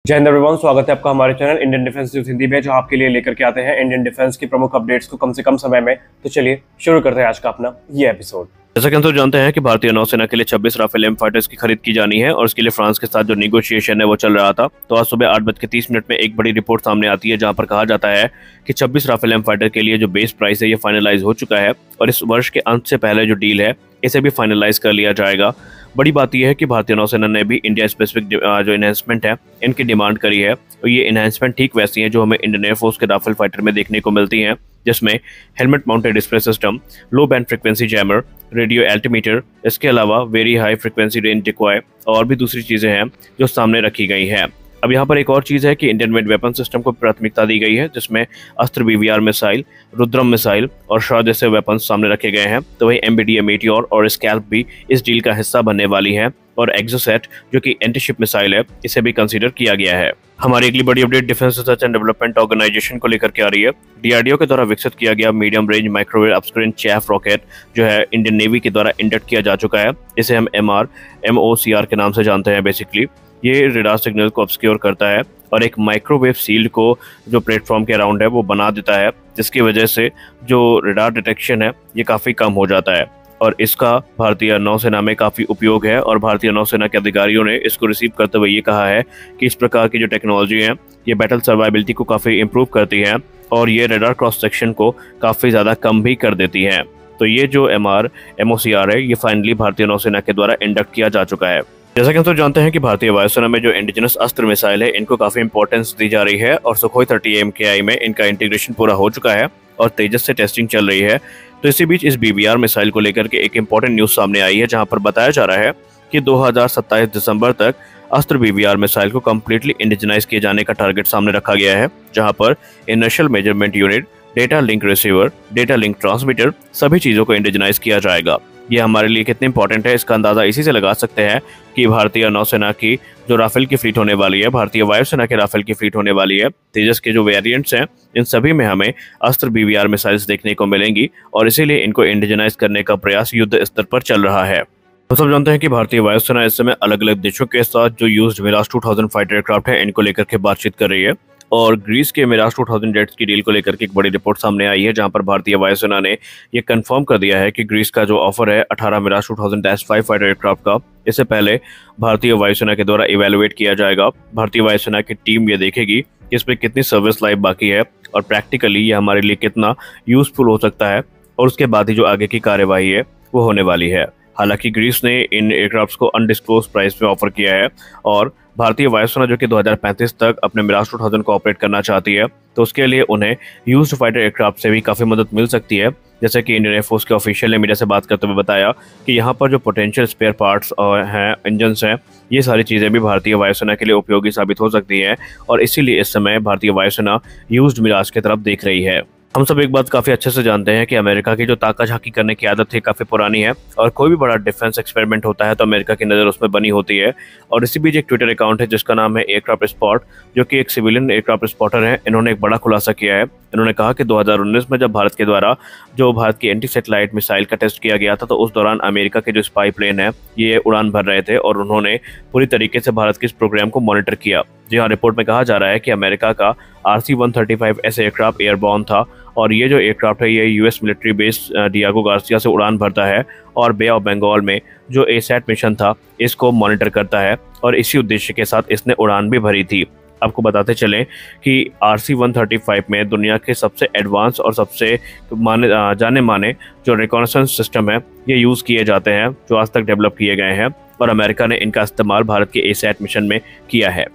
जय हिंद एवरीवन, स्वागत है आपका हमारे channel Indian defence news Hindi में, जो आपके लिए लेकर के आते हैं इंडियन डिफेंस की प्रमुख अपडेट्स को कम से कम समय में। तो चलिए शुरू करते हैं आज का अपना ये एपिसोड। जैसा कि हम तो जानते हैं कि भारतीय नौसेना के लिए 26 राफेल एम फाइटर्स की खरीद की जानी है और इसके लिए फ्रांस के साथ जो निगोशिएशन है वो चल रहा था। तो आज सुबह 8:30 में एक बड़ी रिपोर्ट सामने आती है जहां पर कहा जाता है कि 26 राफेल एम फाइटर के लिए जो बेस प्राइस है ये फाइनलाइज हो चुका है और इस वर्ष के अंत से पहले जो डील है इसे भी फाइनलाइज कर लिया जाएगा। बड़ी बात यह है कि भारतीय नौसेना ने भी इंडिया स्पेसिफिक जो इन्हेंसमेंट है इनकी डिमांड करी है और ये इन्हेंसमेंट ठीक वैसी है जो हमें इंडियन एयरफोर्स के राफेल फाइटर में देखने को मिलती हैं, जिसमें हेलमेट माउंटेड डिस्प्ले सिस्टम, लो band frequency jammer, radio altimeter, इसके अलावा very high frequency range decoy और भी दूसरी चीजें हैं जो सामने रखी गई हैं। अब यहाँ पर एक और चीज़ है कि इंडियन मेड वेपन सिस्टम को प्राथमिकता दी गई है, जिसमें अस्त्र BVR मिसाइल, रुद्रम मिसाइल और शॉ जैसे वेपन सामने रखे गए हैं। तो वही MBDA मीटियोर और स्कैल्प भी इस डील का हिस्सा बनने वाली है और एक्सोसेट जो कि एंटीशिप मिसाइल है इसे भी कंसीडर किया गया है। हमारी अगली बड़ी update defence research and development organisation को लेकर के आ रही है। DRDO के द्वारा विकसित किया गया medium range microwave obscurant chaff rocket जो है इंडियन नेवी के द्वारा इंडक्ट किया जा चुका है। इसे हम MOCR के नाम से जानते हैं। बेसिकली ये रेडार सिग्नल को ऑब्सक्योर करता है और एक माइक्रोवेव शील्ड को जो प्लेटफॉर्म के अराउंड है वो बना देता है, जिसकी वजह से जो रेडार डिटेक्शन है ये काफ़ी कम हो जाता है और इसका भारतीय नौसेना में काफ़ी उपयोग है। और भारतीय नौसेना के अधिकारियों ने इसको रिसीव करते हुए ये कहा है कि इस प्रकार की जो टेक्नोलॉजी है ये बैटल सर्वाइबिलिटी को काफ़ी इम्प्रूव करती है और ये रेडार क्रॉस सेक्शन को काफ़ी ज़्यादा कम भी कर देती है। तो ये जो MOCR है ये फाइनली भारतीय नौसेना के द्वारा इंडक्ट किया जा चुका है। जैसा कि हम तो जानते हैं कि भारतीय वायुसेना में जो इंडिजिनस अस्त्र मिसाइल है इनको काफी इंपॉर्टेंस दी जा रही है और सुखोई 30 MKI में इनका इंटीग्रेशन पूरा हो चुका है और तेजस से टेस्टिंग चल रही है। तो इसी बीच इस BVR मिसाइल को लेकर के एक इंपॉर्टेंट न्यूज सामने आई है जहां पर बताया जा रहा है कि 2027 दिसंबर तक अस्त्र BVR मिसाइल को कम्प्लीटली इंडिजिनाइज किए जाने का टारगेट सामने रखा गया है, जहां पर initial measurement unit, data link receiver, data link transmitter सभी चीजों को इंडिजिनाइज किया जाएगा। ये हमारे लिए कितनी इंपॉर्टेंट है इसका अंदाजा इसी से लगा सकते हैं कि भारतीय नौसेना की जो राफेल की फ्लीट होने वाली है, भारतीय वायुसेना के राफेल की फ्लीट होने वाली है, तेजस के जो वेरिएंट्स हैं इन सभी में हमें अस्त्र BVR मिसाइल्स देखने को मिलेंगी और इसीलिए इनको इंडिजिनाइज करने का प्रयास युद्ध स्तर पर चल रहा है। तो सब जानते हैं कि भारतीय वायुसेना इस समय अलग अलग देशों के साथ जो यूज्ड मिराज 2000 फाइटर एयरक्राफ्ट है इनको लेकर के बातचीत कर रही है और ग्रीस के मिराज 2000 जेट्स की डील को लेकर के एक बड़ी रिपोर्ट सामने आई है जहां पर भारतीय वायुसेना ने ये कंफर्म कर दिया है कि ग्रीस का जो ऑफर है 18 मिराज 2000-5 फाइटर एयरक्राफ्ट का, इससे पहले भारतीय वायुसेना के द्वारा इवेलुएट किया जाएगा। भारतीय वायुसेना की टीम ये देखेगी कि इसमें कितनी सर्विस लाइफ बाकी है और प्रैक्टिकली ये हमारे लिए कितना यूजफुल हो सकता है और उसके बाद ही जो आगे की कार्यवाही है वो होने वाली है। हालांकि ग्रीस ने इन एयरक्राफ्ट्स को अनडिस्क्लोज प्राइस में ऑफर किया है और भारतीय वायुसेना जो कि 2035 तक अपने मिराज 2000 को ऑपरेट करना चाहती है तो उसके लिए उन्हें यूज्ड फाइटर एयरक्राफ्ट से भी काफ़ी मदद मिल सकती है। जैसे कि इंडियन एयरफोर्स के ऑफिशियल ने मीडिया से बात करते हुए बताया कि यहाँ पर जो पोटेंशियल स्पेयर पार्ट्स हैं, इंजन्स हैं, ये सारी चीज़ें भी भारतीय वायुसेना के लिए उपयोगी साबित हो सकती हैं और इसीलिए इस समय भारतीय वायुसेना यूज्ड मिराज की तरफ देख रही है। हम सब एक बात काफ़ी अच्छे से जानते हैं कि अमेरिका की जो ताका झाकी करने की आदत थी काफ़ी पुरानी है और कोई भी बड़ा डिफेंस एक्सपेरिमेंट होता है तो अमेरिका की नज़र उसमें बनी होती है। और इसी बीच एक ट्विटर अकाउंट है जिसका नाम है एयरक्राफ्ट स्पॉट, जो कि एक सिविलियन एयरक्राफ्ट स्पॉटर है। इन्होंने एक बड़ा खुलासा किया है। इन्होंने कहा कि 2019 में जब भारत के द्वारा जो भारत की एंटी सैटेलाइट मिसाइल का टेस्ट किया गया था तो उस दौरान अमेरिका के जो स्पाई प्लेन है ये उड़ान भर रहे थे और उन्होंने पूरी तरीके से भारत के इस प्रोग्राम को मॉनिटर किया। जी हाँ, रिपोर्ट में कहा जा रहा है कि अमेरिका का RC-135S एयरक्राफ्ट एयरबॉर्न था और ये जो एयरक्राफ्ट है ये US military base Diego Garcia से उड़ान भरता है और बे ऑफ बंगाल में जो ASAT मिशन था इसको मॉनिटर करता है और इसी उद्देश्य के साथ इसने उड़ान भी भरी थी। आपको बताते चलें कि RC-135 में दुनिया के सबसे एडवांस और सबसे जाने माने जो रिकॉनेसेंस सिस्टम है ये यूज़ किए जाते हैं जो आज तक डेवलप किए गए हैं और अमेरिका ने इनका इस्तेमाल भारत के ASAT मिशन में किया है।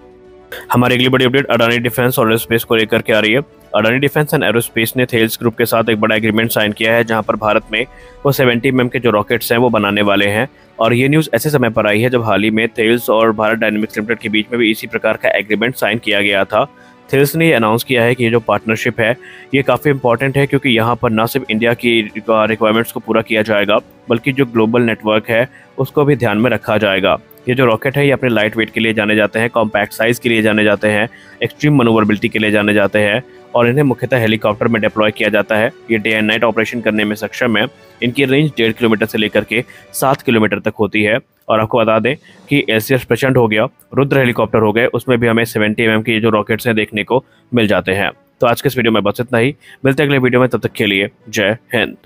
हमारी अगली बड़ी अपडेट अडानी डिफेंस और एरोस्पेस को लेकर के आ रही है। अडानी डिफेंस एंड एरोस्पेस ने थेल्स ग्रुप के साथ एक बड़ा एग्रीमेंट साइन किया है जहां पर भारत में वो 70 mm के जो रॉकेट्स हैं वो बनाने वाले हैं और ये न्यूज़ ऐसे समय पर आई है जब हाल ही में थेल्स और भारत डायनेमिक्स लिमिटेड के बीच में भी इसी प्रकार का एग्रीमेंट साइन किया गया था। थेल्स ने ये अनाउंस किया है कि ये जो पार्टनरशिप है ये काफ़ी इंपॉर्टेंट है क्योंकि यहाँ पर न सिर्फ इंडिया की रिक्वायरमेंट्स को पूरा किया जाएगा बल्कि जो ग्लोबल नेटवर्क है उसको भी ध्यान में रखा जाएगा। ये जो रॉकेट है ये अपने लाइट वेट के लिए जाने जाते हैं, कॉम्पैक्ट साइज़ के लिए जाने जाते हैं, एक्सट्रीम मनोवरेबिलिटी के लिए जाने जाते हैं और इन्हें मुख्यतः हेलीकॉप्टर में डिप्लॉय किया जाता है। ये डे एंड नाइट ऑपरेशन करने में सक्षम है। इनकी रेंज 1.5 किलोमीटर से लेकर के 7 किलोमीटर तक होती है। और आपको बता दें कि LCS प्रचंड हो गया, रुद्र हेलीकॉप्टर हो गए, उसमें भी हमें 70 mm के जो रॉकेट्स हैं देखने को मिल जाते हैं। तो आज के इस वीडियो में बस इतना ही। मिलते हैं अगले वीडियो में, तब तक के लिए जय हिंद।